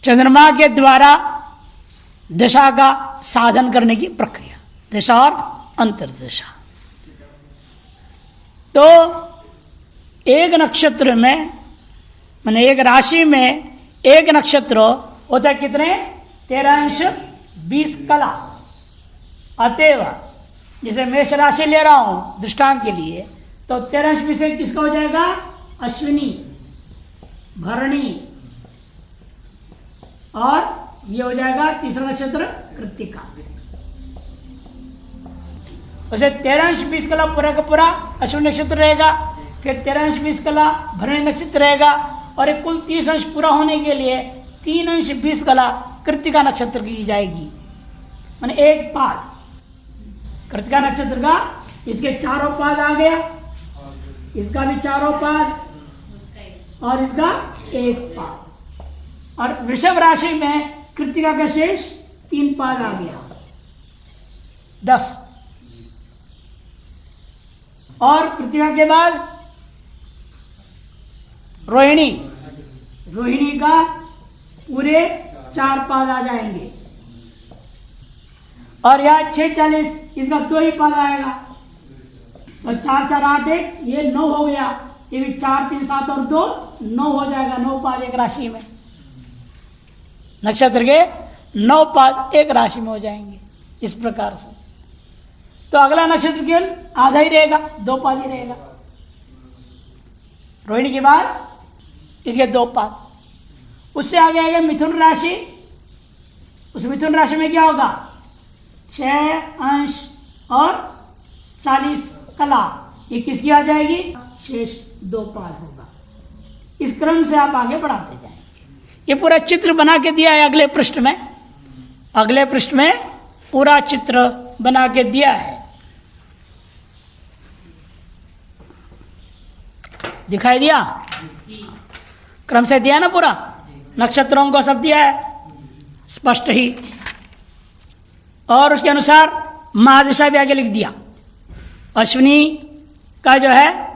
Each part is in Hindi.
चंद्रमा के द्वारा दशा का साधन करने की प्रक्रिया, दशा और अंतर्दशा। तो एक नक्षत्र में माने एक राशि में एक नक्षत्र होता है कितने? 13·20 कला। अतएव जैसे मेष राशि ले रहा हूं दृष्टांत के लिए, तो 13·20 किसका हो जाएगा? अश्विनी, भरणी, और ये हो जाएगा तीसरा नक्षत्र कृत्तिका। वैसे 13·20 कला पूरा का पूरा अश्विनी नक्षत्र रहेगा, फिर 13·20 कला भरणी नक्षत्र रहेगा, और एक कुल 30 अंश पूरा होने के लिए 3·20 कला कृत्तिका नक्षत्र की जाएगी। माने एक पाद कृत्तिका नक्षत्र का, इसके चारों पाद आ गया, इसका भी चारों पाद, और इसका एक पाद। और वृषभ राशि में कृत्तिका का शेष 3 पाद आ गया, 10। और कृत्तिका के बाद रोहिणी, रोहिणी का पूरे 4 पाद आ जाएंगे, और यह 6·40 इसका 2 ही पाद आएगा, और 4×4 = 8, ये 9 हो गया। ये भी 4, 3, 7 और 2 9 हो जाएगा। 9 पाद एक राशि में, नक्षत्र के 9 पाद एक राशि में हो जाएंगे इस प्रकार से। तो अगला नक्षत्र केवल आधा ही रहेगा, 2 पाद ही रहेगा। रोहिणी के बाद इसके 2 पाद। उससे आगे आएगा मिथुन राशि। उस मिथुन राशि में क्या होगा? 6 अंश और 40 कला, ये किसकी आ जाएगी? शेष 2 पाद होगा। इस क्रम से आप आगे बढ़ाते जाएंगे। ये पूरा चित्र बना के दिया है अगले पृष्ठ में। अगले पृष्ठ में पूरा चित्र बना के दिया है, दिखाई दिया? क्रम से दिया ना पूरा, नक्षत्रों को सब दिया है स्पष्ट ही। और उसके अनुसार महादशा भी आगे लिख दिया। अश्विनी का जो है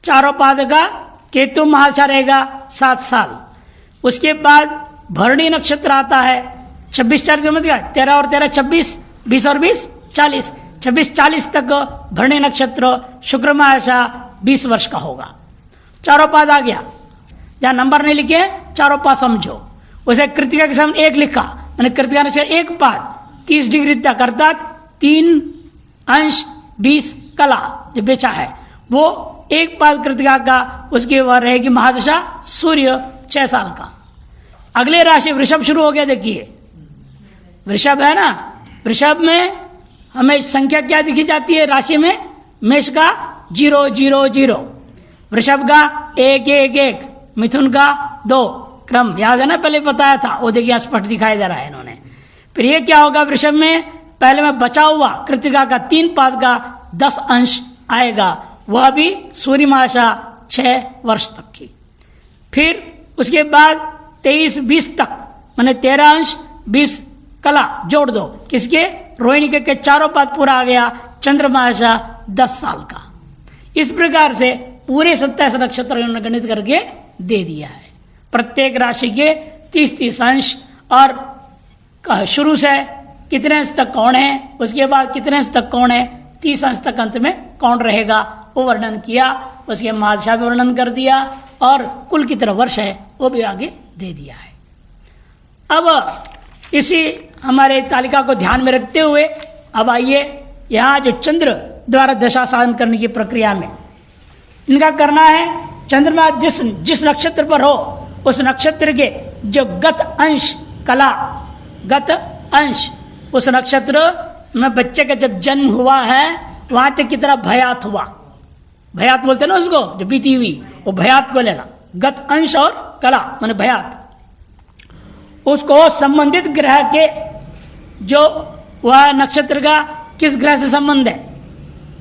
चारों पाद का केतु महादशा रहेगा 7 साल। उसके बाद भरणी नक्षत्र आता है 26-4 मत गया, 13 और 13 26, 20 और 20 40, 26-40 तक भरणी नक्षत्र शुक्र महादशा 20 वर्ष का होगा। चारों पाद आ गया, जहां नंबर नहीं लिखे चारों पाद समझो। उसे कृत्तिका के सामने 1 लिखा, मैंने कृत्तिका नक्षत्र 1 पाद 30 डिग्री तक, अर्थात 3·20 कला जो बेचा है वो 1 पाद कृत्तिका का। उसके बाद रहेगी महादशा सूर्य 6 साल का। अगले राशि वृषभ शुरू हो गया। देखिए वृषभ है ना, वृषभ में हमें संख्या क्या दिखी जाती है राशि में? मेष का 0-0-0, वृषभ का 1-1-1, मिथुन का 2। क्रम याद है ना, पहले बताया था, वो देखिए स्पष्ट दिखाई दे रहा है इन्होंने। फिर ये क्या होगा? वृषभ में पहले में बचा हुआ कृत्तिका का 3 पाद का 10 अंश आएगा, वह भी सूर्य महादशा 6 वर्ष तक की। फिर उसके बाद 23-20 तक, माने 13 अंश 20 कला जोड़ दो, किसके? रोहिणी के चारों पाद पूरा आ गया, चंद्र महादशा 10 साल का। इस प्रकार से पूरे 27 नक्षत्र इन्होंने गणित करके दे दिया है। प्रत्येक राशि के 30-30 अंश, और शुरू से कितने अंश तक कौन है, उसके बाद कितने अंश तक कौन है, 30 अंश तक अंत में कौन रहेगा वो वर्णन किया। उसके महादशा भी वर्णन कर दिया, और कुल कितना वर्ष है वो भी आगे दे दिया है। अब इसी हमारे तालिका को ध्यान में रखते हुए अब आइए यहाँ जो चंद्र द्वारा दशा साधन करने की प्रक्रिया में इनका करना है। चंद्रमा जिस नक्षत्र पर हो उस नक्षत्र के जो गत अंश कला, गत अंश, उस नक्षत्र में बच्चे का जब जन्म हुआ है वहां तक कितना भयात हुआ, भयात बोलते ना उसको, जो बीती हुई, वो भयात को लेना। गत अंश और कला माने भयात, उसको संबंधित ग्रह के जो वह नक्षत्र का किस ग्रह से संबंध है,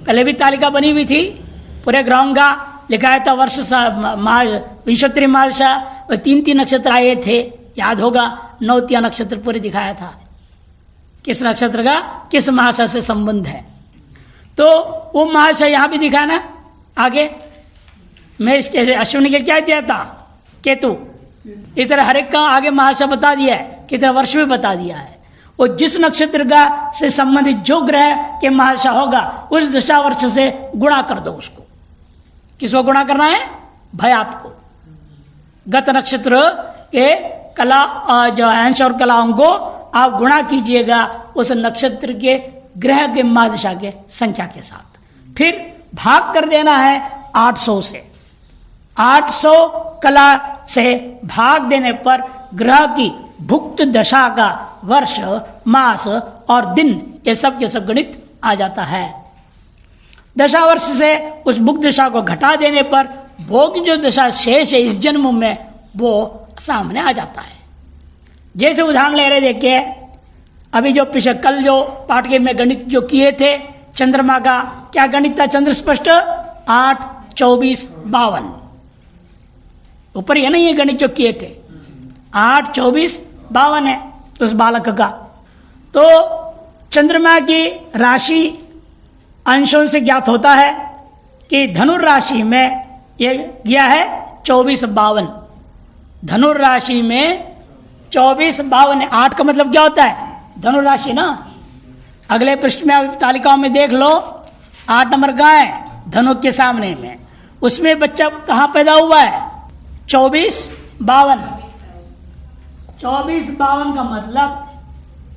पहले भी तालिका बनी हुई थी, पूरे ग्रहों का लिखाया था वर्ष विंशोत्तरी महादशा, 3-3 नक्षत्र आए थे, याद होगा। 9 नक्षत्र पूरे दिखाया था, किस नक्षत्र का किस महादशा से संबंध है। तो वो महादशा यहां भी दिखाना आगे। मेष के अश्विनी के क्या दिया था? केतु, इस तरह हर एक का आगे महाशय बता दिया है, कितना वर्ष भी बता दिया है। वो जिस नक्षत्र का से संबंधित जो ग्रह के महाशय होगा उस दशा वर्ष से गुणा कर दो उसको। किसको गुणा करना है? भयात को। गत नक्षत्र के कला जो अंश और कलाओं को आप गुणा कीजिएगा उस नक्षत्र के ग्रह के महादशा के संख्या के साथ, फिर भाग कर देना है 800 से। 800 कला से भाग देने पर ग्रह की भुक्त दशा का वर्ष, मास और दिन ये सब के सब गणित आ जाता है। दशा वर्ष से उस भुक्त दशा को घटा देने पर भोग जो दशा शेष है इस जन्म में वो सामने आ जाता है। जैसे उदाहरण ले रहे देखिए, अभी जो पिछले कल जो पाठ के में गणित जो किए थे, चंद्रमा का क्या गणित था? चंद्र स्पष्ट 8, 24, 52 ऊपर ये नहीं है गणित जो किए थे। 8, 24, 52 है उस बालक का। तो चंद्रमा की राशि अंशों से ज्ञात होता है कि धनुर राशि में ये गया है 24, 52। धनुर राशि में 24, 52 है। 8 का मतलब क्या होता है? धनुर राशि ना। अगले पृष्ठ में आप तालिकाओं में देख लो, 8 नंबर कहाँ है? धनु के सामने में। उसमें बच्चा कहाँ पैदा हुआ है? 24, 52। 24, 52 का मतलब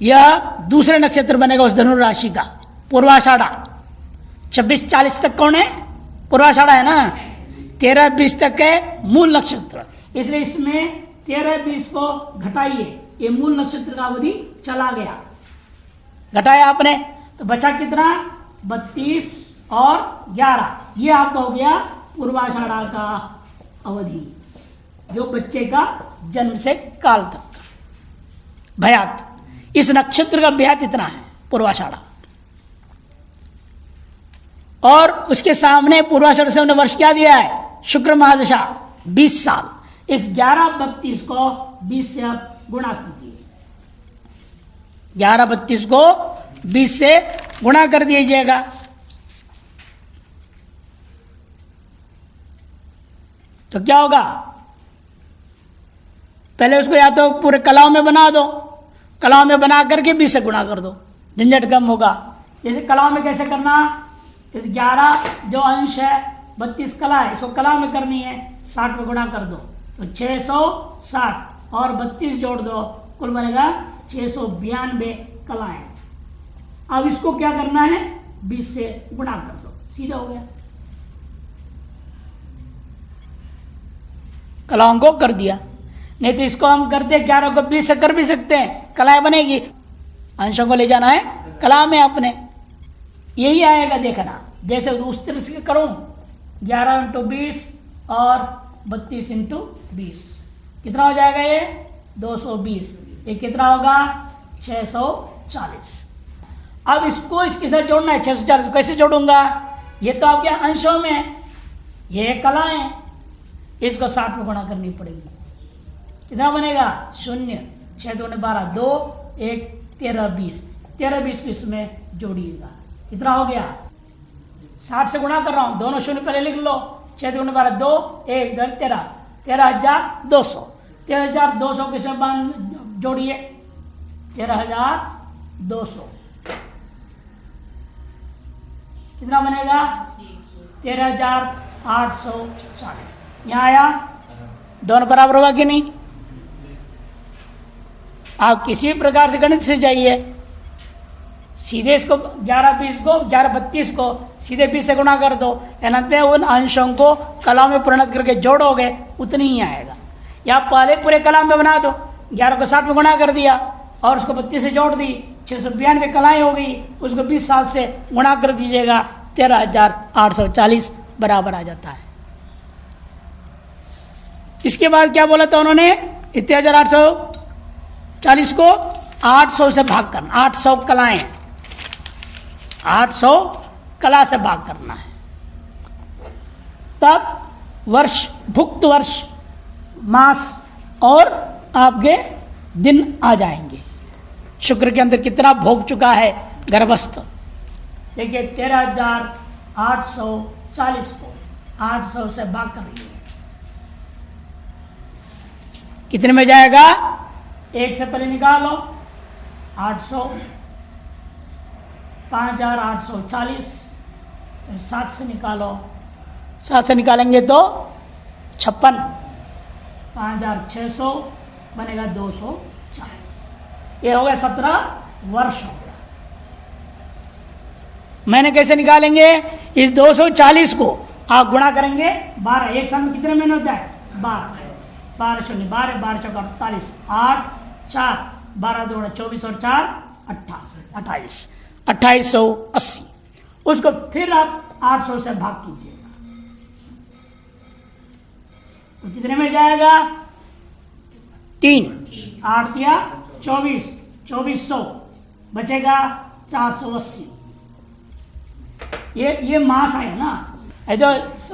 यह दूसरे नक्षत्र बनेगा उस धनुर राशि का, पूर्वाषाढ़ा। 26, 40 तक कौन है? पूर्वाषाढ़ा है ना। 13, 20 तक है मूल नक्षत्र, इसलिए इसमें 13, 20 को घटाइए, ये मूल नक्षत्र का अवधि चला गया। घटाया आपने तो बचा कितना? 32 और 11, ये आपका हो गया पूर्वाषाढ़ा का अवधि, जो बच्चे का जन्म से काल तक भयात। इस नक्षत्र का भयात इतना है पूर्वाषाढ़ा। और उसके सामने पूर्वाषाढ़ से उन्होंने वर्ष क्या दिया है? शुक्र महादशा 20 साल। इस 11, 32 को 20 से आप गुणा कीजिए। 11, 32 को 20 से गुणा कर दीजिएगा। तो क्या होगा? पहले उसको या तो पूरे कलाओं में बना दो, कलाओं में बना करके 20 से गुणा कर दो, झंझट कम होगा। जैसे कलाओं में कैसे करना? इस 11 जो अंश है 32 कला है, इसको कला में करनी है, 60 में गुणा कर दो तो 660 और 32 जोड़ दो, कुल बनेगा 692 कलाएं। अब इसको क्या करना है? 20 से गुणा कर दो, सीधा हो गया। कलाओं को कर दिया। नहीं तो इसको हम करते 11 को 20 से कर भी सकते हैं, कलाएं बनेगी। अंशों को ले जाना है कला में अपने, यही आएगा देखना। जैसे उस तरह से करूं 11 × 20 और 32 × 20 कितना हो जाएगा? ये 220। ये कितना होगा? 640। अब इसको इसके साथ जोड़ना है। 640 कैसे जोड़ूंगा? ये तो आपके अंशों में, ये कलाएं, इसको 60 में गुणा करनी पड़ेगी। कितना बनेगा? 0, 6 2 12, 2, 1, 13, 20। 13, 20 को इसमें जोड़िएगा, कितना हो गया? 60 से गुणा कर रहा हूं, दोनों शून्य पहले लिख लो। 6 2 12, 2, 1, 2, 13, 13,200। 13,200 के साथ जोड़िए, 13,200 कितना बनेगा? 13,840। यहां आया? दोनों बराबर होगा कि नहीं? आप किसी भी प्रकार से गणित से जाइए, सीधे इसको 11, 20 को 11, 32 को सीधे 20 से गुणा कर दो, यानी उन अंशों को कला में परिणत करके जोड़ोगे उतनी ही आएगा। या पहले पूरे कला में बना दो, 11 को 60 में गुणा कर दिया और उसको 32 से जोड़ दी, 692 कलाएं हो गई, उसको 20 साल से गुणा कर दीजिएगा, 13,840 बराबर आ जाता है। इसके बाद क्या बोला था उन्होंने? 13,840 को 800 से भाग करना। 800 कलाएं, 800 कला से भाग करना है, तब वर्ष, भुक्त वर्ष, मास और आपके दिन आ जाएंगे। शुक्र के अंदर कितना भोग चुका है गर्भस्थ। देखिए 13,840 को 800 से भाग कर रही है। कितने में जाएगा? 1 से पहले निकालो 800, 5840, 7 से निकालो, 7 से निकालेंगे तो 56, 5600 बनेगा 240। ये हो गया 17 वर्ष हो गया। महीने कैसे निकालेंगे? इस 240 को आप गुणा करेंगे 12। एक साल में कितने महीने होता है? 12। 12 शून्य 12, 12 चौका 48, 8 4, 12 2 24 और 4 28, 2880। उसको फिर आप 800 से भाग कीजिएगा तो कितने में जाएगा? 3, 8 या 24, 2400 बचेगा 480। ये मास आया ना, ये जो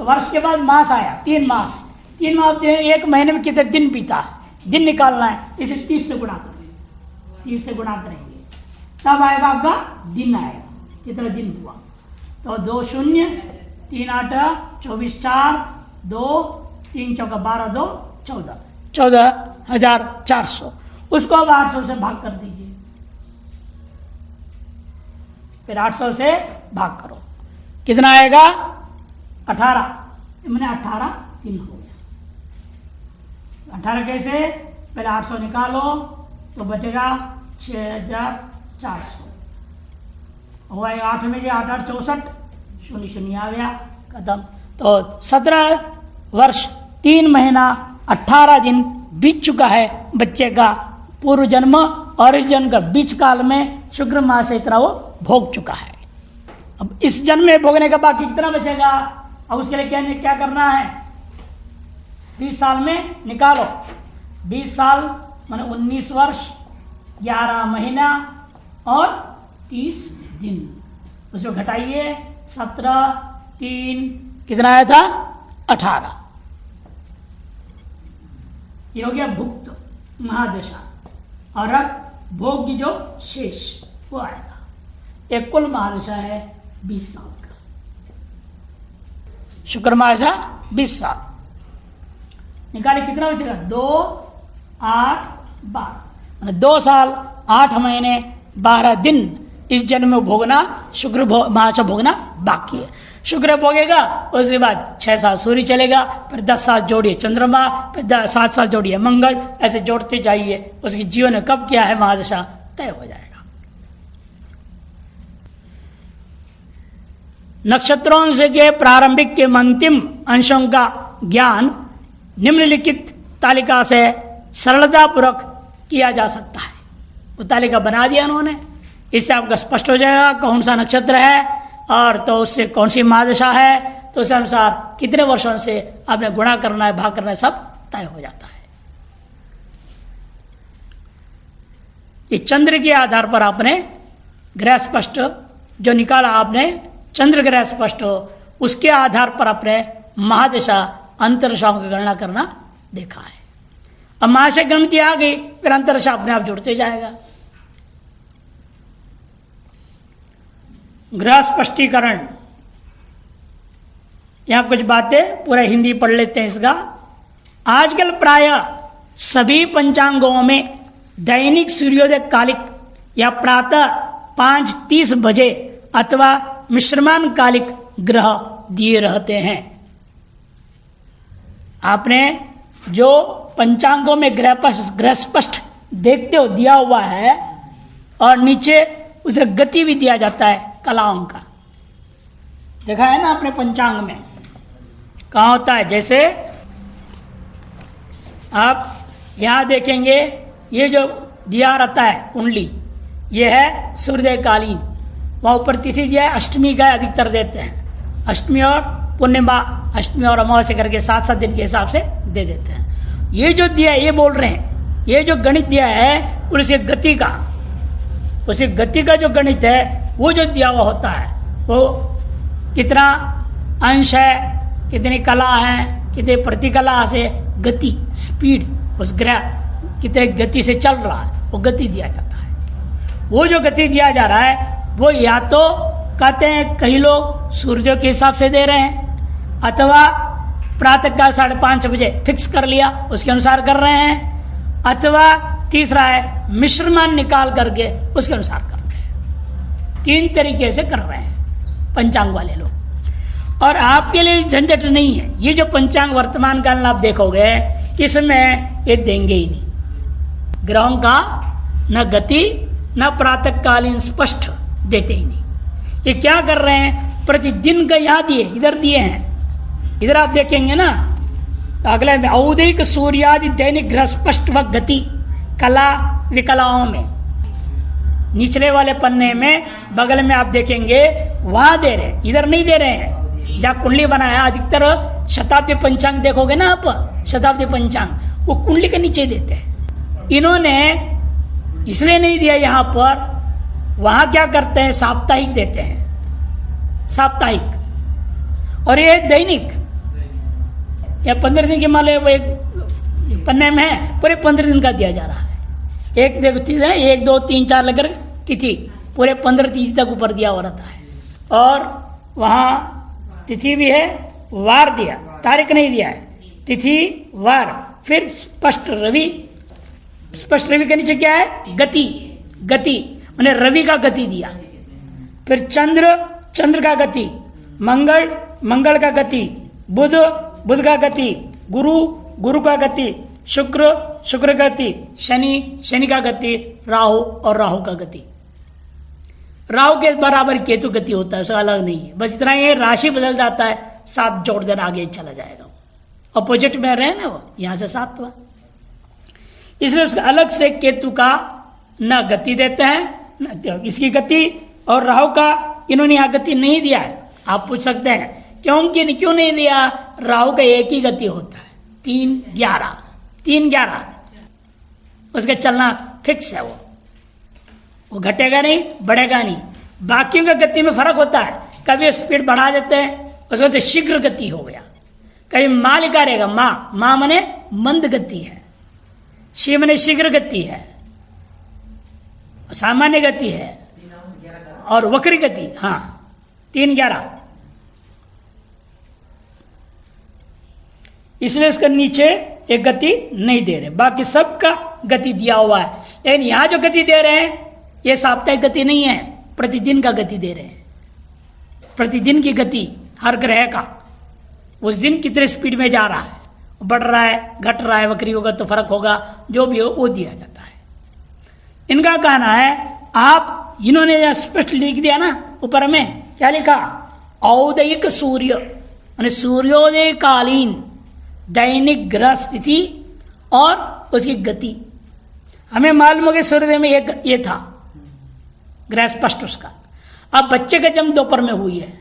वर्ष के बाद मास आया, 3 मास। 3 मास एक महीने में कितने दिन बीता है, दिन निकालना है, इसे 30 से गुणा करेंगे, 30 से गुणा करेंगे तब आएगा आपका दिन आएगा, कितना दिन हुआ। तो 2 0, 3 8 24 4, 2 3 चौका 12 2 14, 14,400। उसको अब 800 से भाग कर दीजिए, फिर 800 से भाग करो, कितना आएगा? 18। मैंने 18 दिन हो गया। 18 कैसे? पहले 800 निकालो तो बचेगा 6400। हुआ 8 में 8 8 64, 0 0 आ गया, खत्म। तो 17 वर्ष 3 महीना 18 दिन बीत चुका है बच्चे का। पूर्व जन्म और इस जन्म का बीच काल में शुक्र माह से इतना वो भोग चुका है। अब इस जन्म में भोगने का बाकी कितना बचेगा? अब उसके लिए क्या करना है? 20 साल में निकालो। 20 साल माने 19 वर्ष 11 महीना और 30 दिन। उसको घटाइए, 17 3 कितना आया था? 18। ये हो गया भुक्त महादशा। और अब भोग की जो शेष वो आएगा। एक कुल महादशा है 20 साल का। शुक्र महादशा 20 साल निकाले, कितना बचेगा? 2 8 12, 2 साल 8 महीने 12 दिन इस जन्म में भोगना, शुक्र महादशा भोगना बाकी है। शुक्र भोगेगा, उसके बाद 6 साल सूर्य चलेगा, फिर 10 साल जोड़िए चंद्रमा, फिर 7 साल जोड़िए मंगल, ऐसे जोड़ते जाइए। उसके जीवन में कब क्या है महादशा तय हो जाएगा। नक्षत्रों से के प्रारंभिक के अंतिम अंशों का ज्ञान निम्नलिखित तालिका से सरलता पूर्वक किया जा सकता है। वो तालिका बना दिया उन्होंने, इससे आपका स्पष्ट हो जाएगा कौन सा नक्षत्र है और तो उससे कौन सी महादशा है, तो उस अनुसार कितने वर्षों से आपने गुणा करना है, भाग करना है, सब तय हो जाता है। ये चंद्र के आधार पर आपने ग्रह स्पष्ट जो निकाला, आपने चंद्र ग्रह स्पष्ट उसके आधार पर आपने महादशा अंतरदशाओं की गणना करना देखा है। अब महादशा गणती आ गई, फिर अंतरदशा अपने आप जुड़ते जाएगा। ग्रह स्पष्टीकरण, यहां कुछ बातें पूरा हिंदी पढ़ लेते हैं इसका। आजकल प्राय सभी पंचांगों में दैनिक सूर्योदय कालिक या प्रातः 5:30 बजे अथवा मिश्रमान कालिक ग्रह दिए रहते हैं। आपने जो पंचांगों में ग्रह स्पष्ट देखते हो दिया हुआ है, और नीचे उसे गति भी दिया जाता है कलाओं का, देखा है ना अपने पंचांग में कहाँ होता है। जैसे आप यहां देखेंगे, ये जो दिया रहता है कुंडली, ये है सूर्योदय कालीन, वहां ऊपर तिथि दिया है, अष्टमी का अधिकतर देते हैं। अष्टमी और पूर्णिमा, अष्टमी और अमावस्या करके 7-7 दिन के हिसाब से दे देते हैं। ये जो दिया है, ये बोल रहे हैं, ये जो गणित दिया है उसके गति का, उसी गति का जो गणित है वो जो दिया हुआ होता है, वो कितना अंश है, कितनी कला है, कितने प्रतिकला से गति स्पीड, उस ग्रह कितने गति से चल रहा है, वो गति दिया जाता है। वो जो गति दिया जा रहा है वो या तो कहते हैं कई लोग सूर्य के हिसाब से दे रहे हैं, अथवा प्रातःकाल 5:30 बजे फिक्स कर लिया उसके अनुसार कर रहे हैं, अथवा तीसरा है मिश्रमान निकाल करके उसके अनुसार करते हैं। 3 तरीके से कर रहे हैं पंचांग वाले लोग। और आपके लिए झंझट नहीं है, ये जो पंचांग वर्तमान काल आप देखोगे इसमें ये देंगे ही नहीं, ग्रहों का न गति न प्रातःकालीन स्पष्ट देते ही नहीं। ये क्या कर रहे हैं, प्रतिदिन का यहाँ दिए, इधर दिए हैं, इधर आप देखेंगे ना अगले में औदिक सूर्यादि दैनिक ग्रह स्पष्ट व गति कला विकलाओं में, निचले वाले पन्ने में बगल में आप देखेंगे वहां दे रहे, इधर नहीं दे रहे हैं। जहाँ कुंडली बनाया अधिकतर शताब्दी पंचांग देखोगे ना आप, शताब्दी पंचांग वो कुंडली के नीचे देते हैं। इन्होंने इसलिए नहीं दिया यहाँ पर, वहां क्या करते हैं साप्ताहिक देते हैं, साप्ताहिक। और ये दैनिक या 15 दिन के मान लो एक पन्ने में है, पूरे 15 दिन का दिया जा रहा है। एक देखो 1 2 3 4 लेकर तिथि पूरे 15 तिथि तक ऊपर दिया हो रहता है। और वहां तिथि भी है, वार दिया, तारीख नहीं दिया है, तिथि वार, फिर स्पष्ट रवि, स्पष्ट रवि के नीचे क्या है गति, गति मैंने रवि का गति दिया, फिर चंद्र, चंद्र का गति, मंगल, मंगल का गति, बुध, बुध का गति, गुरु, गुरु का गति, शुक्र, शुक्र का गति, शनि, शनि का गति, राहु और राहु का गति। राहु के बराबर केतु गति होता है, उसका अलग नहीं है, बस इतना ये राशि बदल जाता है, 7 जोड़ देना आगे चला जाएगा, अपोजिट में रहे ना वो, यहां से 7वां, इसलिए उसका अलग से केतु का न गति देते हैं न इसकी गति, और राहु का इन्होंने यहां गति नहीं दिया है। आप पूछ सकते हैं क्यों नहीं दिया, राहु का एक ही गति होता है 3-11, 3-11 उसका चलना फिक्स है, वो घटेगा नहीं बढ़ेगा नहीं। बाकियों का गति में फर्क होता है, कभी स्पीड बढ़ा देते हैं, उसको तो शीघ्र गति हो गया, कभी माँ लिखा रहेगा, माँ मने मंद गति है, शी मने शीघ्र गति है, सामान्य गति है, और वक्री गति, हाँ 3-11। इसलिए उसके नीचे एक गति नहीं दे रहे, बाकी सबका गति दिया हुआ है। लेकिन यहां जो गति दे रहे हैं ये साप्ताहिक गति नहीं है, प्रतिदिन का गति दे रहे हैं, प्रतिदिन की गति हर ग्रह का, उस दिन कितने स्पीड में जा रहा है, बढ़ रहा है घट रहा है, वक्री होगा तो फर्क होगा, जो भी हो वो दिया जाता है। इनका कहना है, आप इन्होंने यह स्पष्ट लिख दिया ना ऊपर में, क्या लिखा, औदयिक सूर्य माने सूर्योदय कालीन दैनिक ग्रह स्थिति और उसकी गति। हमें मालूम हो गया सूर्योदय में ये था ग्रह स्पष्ट उसका। अब बच्चे का जन्म दोपहर में हुई है,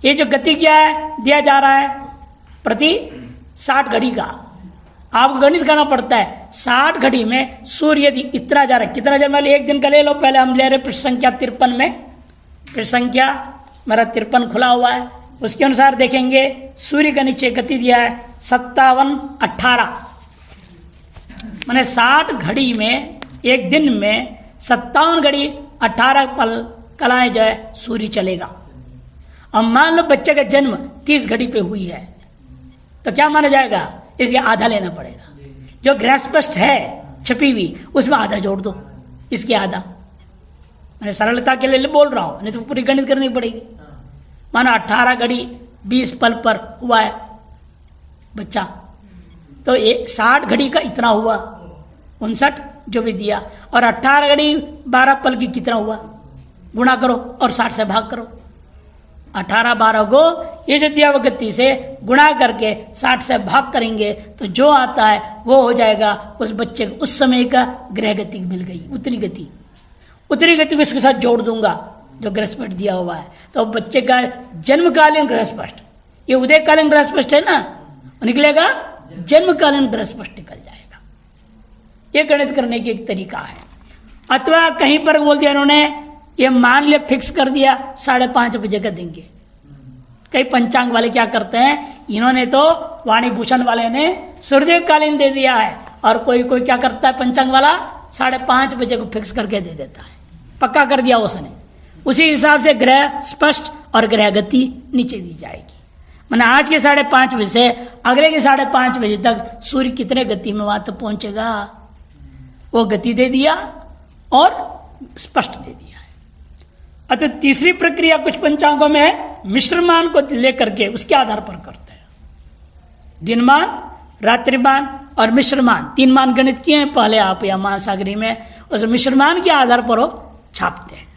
ये जो गति क्या है दिया जा रहा है प्रति 60 घड़ी का, आपको गणित करना पड़ता है। 60 घड़ी में सूर्य यदि इतना जा रहा है, कितना जा रहा है, एक दिन का ले लो, पहले हम ले रहे पृष्ठ संख्या 53 में, पृष्ठ संख्या मेरा 53 खुला हुआ है, उसके अनुसार देखेंगे सूर्य का नीचे गति दिया है 57-18, मैंने 60 घड़ी में एक दिन में 57 घड़ी 18 पल कलाएं जो है सूर्य चलेगा। अब मान लो बच्चे का जन्म 30 घड़ी पे हुई है तो क्या माना जाएगा, इसके आधा लेना पड़ेगा। जो ग्रह स्पष्ट है छपी हुई उसमें आधा जोड़ दो, इसके आधा, मैंने सरलता के लिए बोल रहा हूं, नहीं तो पूरी गणित करनी पड़ेगी। मानो 18 घड़ी 20 पल पर हुआ है बच्चा, तो 60 घड़ी का इतना हुआ 59 जो भी दिया, और 18 घड़ी 12 पल की कितना हुआ, गुणा करो और 60 से भाग करो। 18-12 को ये जो दिया हुआ गति से गुणा करके 60 से भाग करेंगे तो जो आता है वो हो जाएगा उस बच्चे को उस समय का ग्रह गति मिल गई, उतनी गति को इसके साथ जोड़ दूंगा जो ग्रह स्पष्ट दिया हुआ है, तो बच्चे का जन्मकालीन ग्रह स्पष्ट, ये उदयकालीन ग्रह स्पष्ट है ना, निकलेगा जन्मकालीन ग्रह स्पष्ट निकल जाएगा। ये गणित करने की एक तरीका है। अथवा कहीं पर बोल दिया इन्होंने, ये मान लिया फिक्स कर दिया 5:30 बजे का देंगे। कई पंचांग वाले क्या करते हैं, इन्होंने तो वाणी भूषण वाले ने सूर्यकालीन दे दिया है, और कोई क्या करता है पंचांग वाला 5:30 बजे को फिक्स करके दे देता है, पक्का कर दिया उसने। उसी हिसाब से ग्रह स्पष्ट और ग्रह गति नीचे दी जाएगी। मैंने आज के 5:30 बजे से अगले के 5:30 बजे तक सूर्य कितने गति में वहां तक पहुंचेगा वो गति दे दिया और स्पष्ट दे दिया है। अतः तीसरी प्रक्रिया कुछ पंचांगों में है, मिश्रमान को लेकर के उसके आधार पर करते हैं। दिनमान, रात्रिमान और मिश्रमान, 3 मान गणित किए हैं पहले आप या महासागरी में, उस मिश्रमान के आधार पर वो छापते हैं।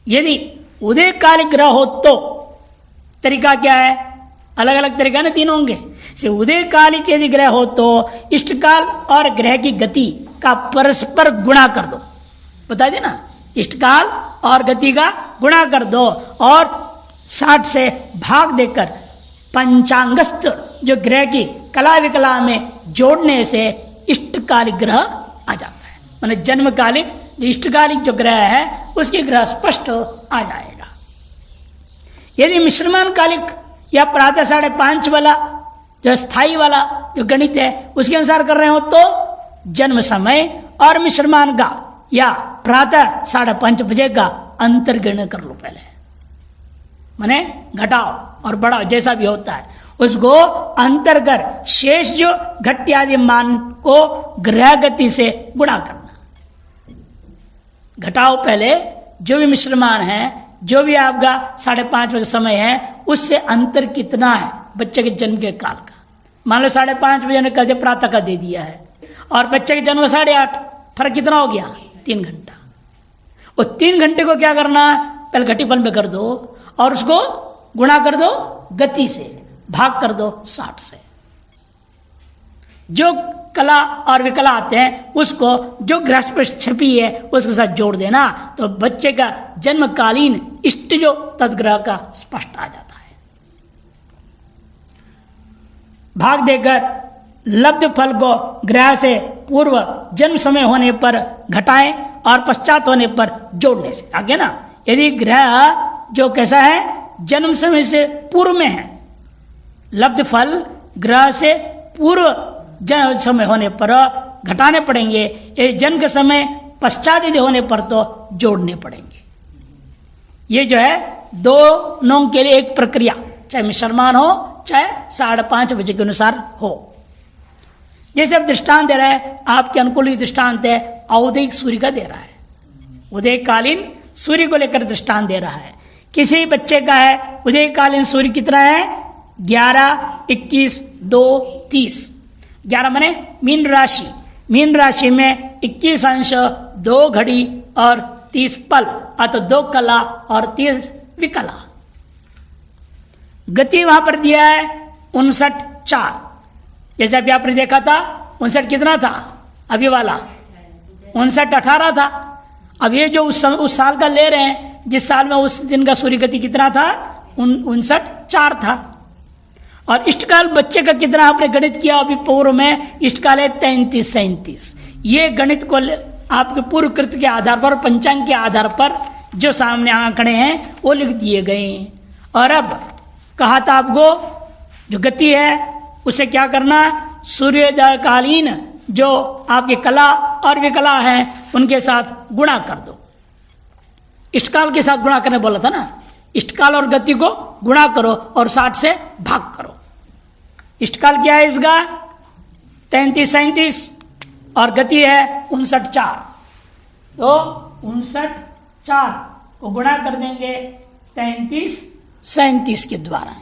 यदि उदयकालिक ग्रह हो तो तरीका क्या है, अलग अलग तरीका ना 3 होंगे। से उदयकालिक यदि ग्रह हो तो इष्टकाल और ग्रह की गति का परस्पर गुणा कर दो, बता देना, इष्टकाल और गति का गुणा कर दो और 60 से भाग देकर पंचांगस्थ जो ग्रह की कला विकला में जोड़ने से इष्टकालिक ग्रह आ जाता है। माने जन्मकालिक जो इष्टकालिक जो ग्रह है उसके ग्रह स्पष्ट आ जाएगा। यदि मिश्रमान कालिक या प्रातः 5:30 वाला जो स्थाई वाला जो गणित है उसके अनुसार कर रहे हो तो जन्म समय और मिश्रमान का या प्रातः 5:30 बजे का अंतर्गण कर लो पहले, माने घटाओ और बढ़ाओ जैसा भी होता है उसको अंतर कर शेष जो घट आदि मान को ग्रह गति से गुणा करना। घटाओ पहले जो भी मिश्रमान है, जो भी आपका 5:30 बजे समय है उससे अंतर कितना है बच्चे के जन्म के काल का। मान लो 5:30 बजे ने कह दिया प्रातः का दे दिया है और बच्चे के जन्म 8:30, फर्क कितना हो गया, 3 घंटा। और 3 घंटे को क्या करना, पहले घटीफल में कर दो और उसको गुणा कर दो गति से, भाग कर दो 60 से। जो कला और विकला आते हैं उसको जो ग्रह पर छपी है उसके साथ जोड़ देना, तो बच्चे का जन्मकालीन इष्ट जो तदग्रह का स्पष्ट आ जाता है। भाग देकर लब्ध फल को ग्रह से पूर्व जन्म समय होने पर घटाएं और पश्चात होने पर जोड़ने से। आगे ना, यदि ग्रह जो कैसा है जन्म समय से पूर्व में है, लब्ध फल ग्रह से पूर्व जन्म समय होने पर घटाने पड़ेंगे, ये जन्म के समय पश्चात यदि होने पर तो जोड़ने पड़ेंगे। ये जो है दोनों के लिए एक प्रक्रिया, चाहे मिश्रमान हो चाहे 5:30 बजे के अनुसार हो। जैसे अब दृष्टांत दे रहा है, आपके अनुकूल दृष्टांत है, औदयिक सूर्य का दे रहा है, उदयकालीन सूर्य को लेकर दृष्टांत दे रहा है। किसी बच्चे का है उदयकालीन सूर्य कितना है 11, 21, 2, 30। 11 माने मीन राशि, मीन राशि में 21 अंश 2 घड़ी और 30 पल, अतः 2 कला और 30 विकला। गति वहां पर दिया है 59:4, जैसे अभी आपने देखा था 59 कितना था अभी वाला, 59:18 था। अब ये जो उस साल का ले रहे हैं, जिस साल में उस दिन का सूर्य गति कितना था 59:4 था। और इष्टकाल बच्चे का कितना आपने गणित किया अभी पूर्व में, इष्टकाल है 33, 37। ये गणित को आपके पूर्व कृत के आधार पर, पंचांग के आधार पर जो सामने आंकड़े हैं वो लिख दिए गए। और अब कहा था आपको जो गति है उसे क्या करना, सूर्योदयकालीन जो आपकी कला और विकला है उनके साथ गुणा कर दो। इष्टकाल के साथ गुणा करने बोला था ना, इष्टकाल और गति को गुणा करो और 60 से भाग करो। इष्टकाल क्या है इसका 33, 37 और गति है 59:4, तो 59:4 को गुणा कर देंगे 33, 37 के द्वारा।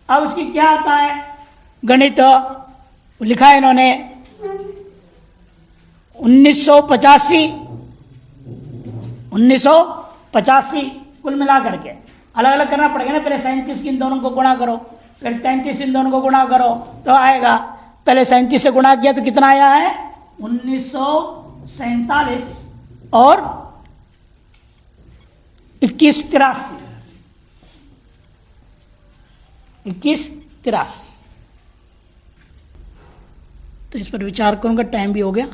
अब उसकी क्या आता है गणित, लिखा है इन्होंने 1985 कुल मिला करके अलग अलग करना पड़ेगा ना। पहले 37 इन दोनों को गुणा करो, फिर 33 इन दोनों को गुणा करो तो आएगा। पहले 37 से गुणा किया तो कितना आया है 1947 और 2183। तो इस पर विचार करूंगा, टाइम भी हो गया।